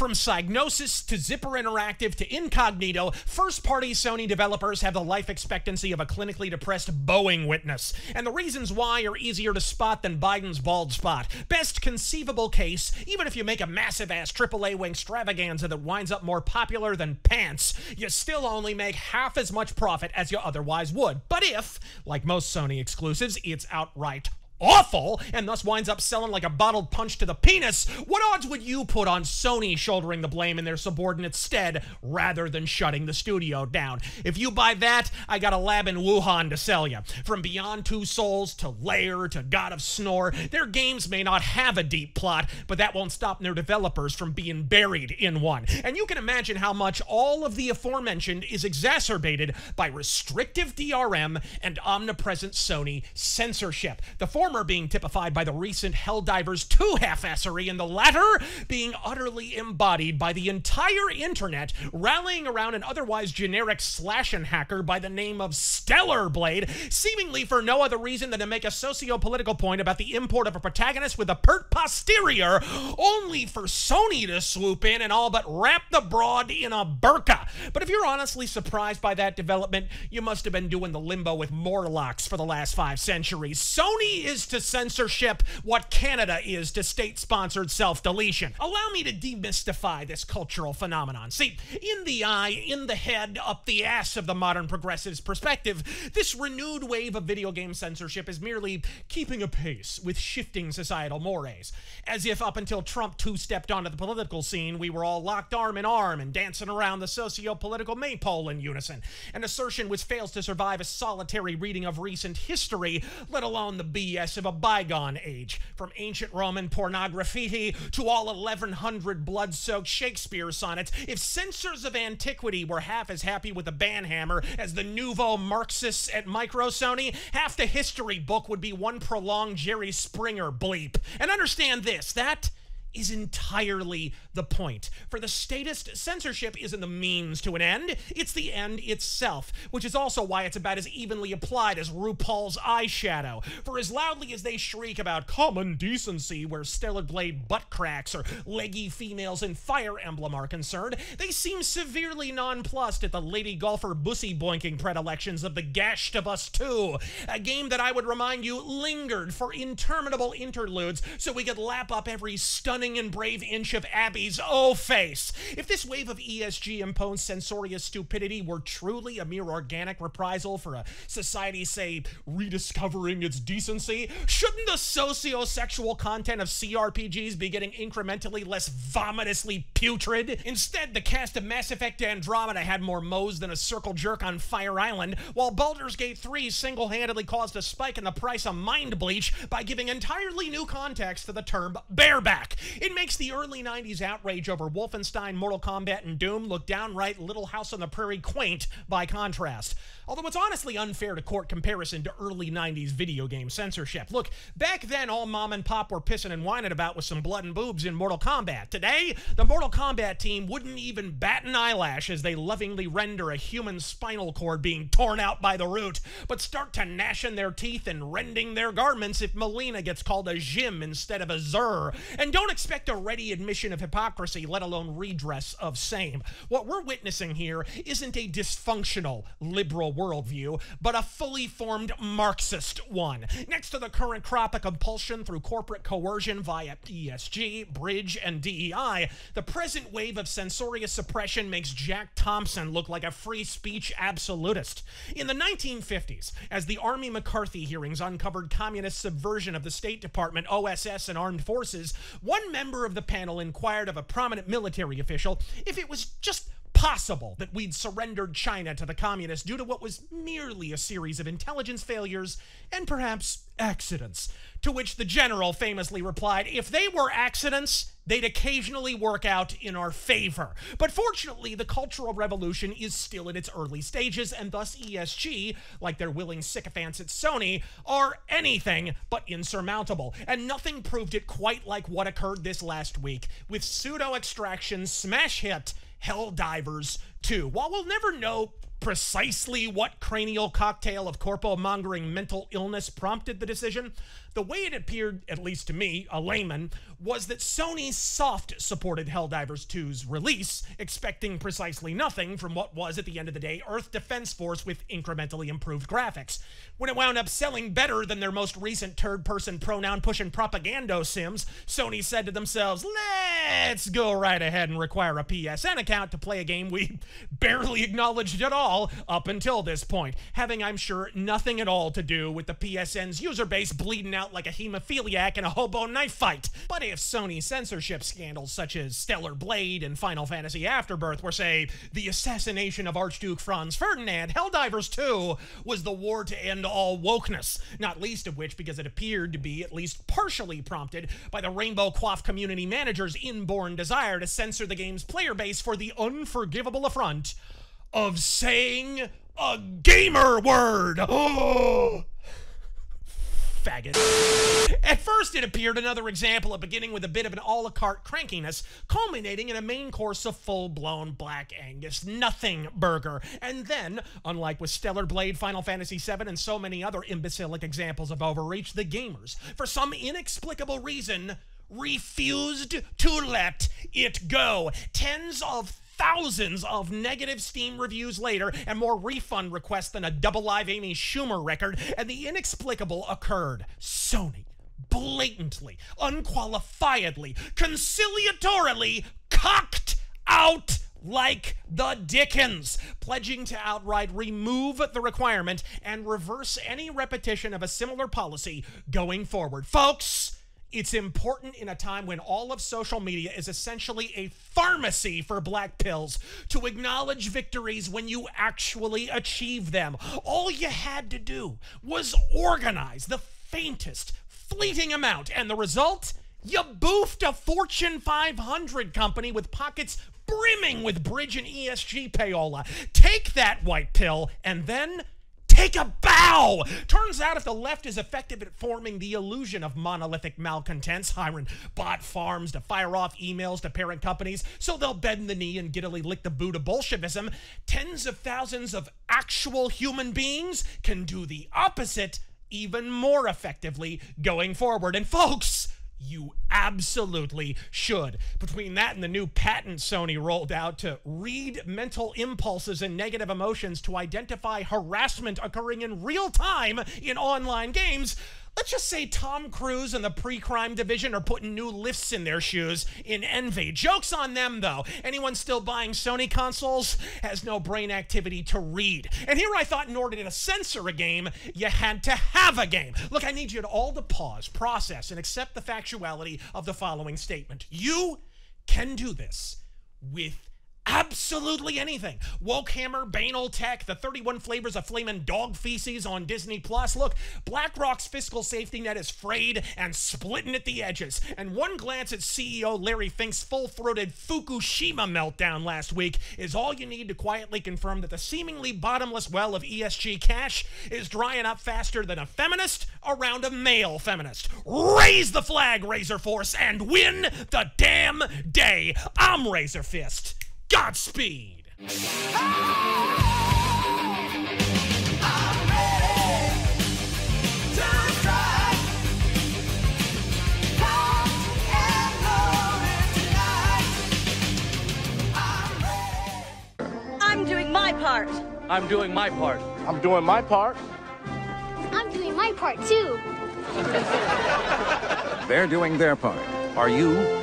From Psygnosis to Zipper Interactive to Incognito, first-party Sony developers have the life expectancy of a clinically depressed Boeing witness. And the reasons why are easier to spot than Biden's bald spot. Best conceivable case, even if you make a massive-ass AAA wing extravaganza that winds up more popular than pants, you still only make half as much profit as you otherwise would. But if, like most Sony exclusives, it's outright awful, and thus winds up selling like a bottled punch to the penis, what odds would you put on Sony shouldering the blame in their subordinate's stead rather than shutting the studio down? If you buy that, I got a lab in Wuhan to sell you. From Beyond Two Souls to Lair to God of Snore, their games may not have a deep plot, but that won't stop their developers from being buried in one. And you can imagine how much all of the aforementioned is exacerbated by restrictive DRM and omnipresent Sony censorship. The former being typified by the recent Helldivers 2 half-assery, and the latter being utterly embodied by the entire internet rallying around an otherwise generic slash-and hacker by the name of Stellar Blade, seemingly for no other reason than to make a socio-political point about the import of a protagonist with a pert posterior, only for Sony to swoop in and all but wrap the broad in a burqa. But if you're honestly surprised by that development, you must have been doing the limbo with Morlocks for the last 5 centuries. Sony is to censorship what Canada is to state-sponsored self-deletion. Allow me to demystify this cultural phenomenon. See, in the eye, in the head, up the ass of the modern progressive's perspective, this renewed wave of video game censorship is merely keeping a pace with shifting societal mores. As if up until Trump two-stepped onto the political scene, we were all locked arm in arm and dancing around the socio-political maypole in unison. An assertion which fails to survive a solitary reading of recent history, let alone the BS of a bygone age. From ancient Roman pornography to all 1100 blood-soaked Shakespeare sonnets, if censors of antiquity were half as happy with the banhammer as the nouveau Marxists at Micro Sony, half the history book would be one prolonged Jerry Springer bleep. And understand this, that is entirely the point. For the statist, censorship isn't the means to an end, it's the end itself, which is also why it's about as evenly applied as RuPaul's eyeshadow. For as loudly as they shriek about common decency where Stellar Blade butt cracks or leggy females in Fire Emblem are concerned, they seem severely nonplussed at the lady golfer bussy boinking predilections of the Gashed of Us 2, a game that I would remind you lingered for interminable interludes so we could lap up every stunning and brave inch of Abby's face. If this wave of ESG-imposed censorious stupidity were truly a mere organic reprisal for a society, say, rediscovering its decency, shouldn't the socio-sexual content of CRPGs be getting incrementally less vomitously putrid? Instead, the cast of Mass Effect Andromeda had more mows than a circle jerk on Fire Island, while Baldur's Gate 3 single-handedly caused a spike in the price of Mind Bleach by giving entirely new context to the term bareback. It makes the early 90s outrage over Wolfenstein, Mortal Kombat, and Doom look downright Little House on the Prairie quaint by contrast. Although it's honestly unfair to court comparison to early 90s video game censorship. Look, back then all mom and pop were pissing and whining about was some blood and boobs in Mortal Kombat. Today, the Mortal Kombat team wouldn't even bat an eyelash as they lovingly render a human spinal cord being torn out by the root, but start to gnashing their teeth and rending their garments if Melina gets called a Jim instead of a Zer. And don't expect a ready admission of hypocrisy, let alone redress of same. What we're witnessing here isn't a dysfunctional liberal worldview, but a fully formed Marxist one. Next to the current crop of compulsion through corporate coercion via ESG, Bridge, and DEI, the present wave of censorious suppression makes Jack Thompson look like a free speech absolutist. In the 1950s, as the Army McCarthy hearings uncovered communist subversion of the State Department, OSS, and armed forces, one member of the panel inquired of a prominent military official if it was just possible that we'd surrendered China to the communists due to what was merely a series of intelligence failures and perhaps accidents. To which the general famously replied, if they were accidents, they'd occasionally work out in our favor. But fortunately, the Cultural Revolution is still in its early stages, and thus ESG, like their willing sycophants at Sony, are anything but insurmountable. And nothing proved it quite like what occurred this last week with pseudo-extraction smash hit Helldivers 2. While we'll never know precisely what cranial cocktail of corpo-mongering mental illness prompted the decision, The way it appeared, at least to me, a layman, was that Sony soft supported Helldivers 2's release, expecting precisely nothing from what was, at the end of the day, Earth Defense Force with incrementally improved graphics. When it wound up selling better than their most recent third-person pronoun-pushing propaganda sims, Sony said to themselves, let's go right ahead and require a PSN account to play a game we barely acknowledged at all up until this point, having, I'm sure, nothing at all to do with the PSN's user base bleeding out like a hemophiliac in a hobo knife fight. But if Sony censorship scandals such as Stellar Blade and Final Fantasy Afterbirth were, say, the assassination of Archduke Franz Ferdinand, Helldivers 2 was the war to end all wokeness, not least of which because it appeared to be at least partially prompted by the Rainbow Quaff community manager's inborn desire to censor the game's player base for the unforgivable affront of saying a gamer word. Oh! Faggot. At first, it appeared another example of beginning with a bit of an a la carte crankiness, culminating in a main course of full-blown Black Angus nothing burger. And then, unlike with Stellar Blade, Final Fantasy VII, and so many other imbecilic examples of overreach, the gamers, for some inexplicable reason, refused to let it go. Tens of thousands of negative Steam reviews later, and more refund requests than a DLive Amy Schumer record, and the inexplicable occurred. Sony blatantly, unqualifiedly, conciliatorily cocked out like the Dickens, pledging to outright remove the requirement and reverse any repetition of a similar policy going forward. Folks, it's important in a time when all of social media is essentially a pharmacy for black pills to acknowledge victories when you actually achieve them. All you had to do was organize the faintest, fleeting amount, and the result? You boofed a Fortune 500 company with pockets brimming with bridge and ESG payola. Take that white pill, and then take a bow! Turns out if the left is effective at forming the illusion of monolithic malcontents, hiring bot farms to fire off emails to parent companies so they'll bend the knee and giddily lick the boot of Bolshevism, tens of thousands of actual human beings can do the opposite even more effectively going forward. And folks, you absolutely should. Between that and the new patent Sony rolled out to read mental impulses and negative emotions to identify harassment occurring in real time in online games, let's just say Tom Cruise and the pre-crime division are putting new lifts in their shoes in envy. Joke's on them, though. Anyone still buying Sony consoles has no brain activity to read. And here I thought in order to censor a game, you had to have a game. Look, I need you all to pause, process, and accept the factuality of the following statement. You can do this with absolutely anything. Wokehammer, Banal Tech, the 31 flavors of flamin' dog feces on Disney+. Look, BlackRock's fiscal safety net is frayed and splitting at the edges. And one glance at CEO Larry Fink's full-throated Fukushima meltdown last week is all you need to quietly confirm that the seemingly bottomless well of ESG cash is drying up faster than a feminist around a male feminist. Raise the flag, RazörForce, and win the damn day. I'm Razor Fist. Godspeed! I'm doing my part. I'm doing my part. I'm doing my part. I'm doing my part too. They're doing their part. Are you?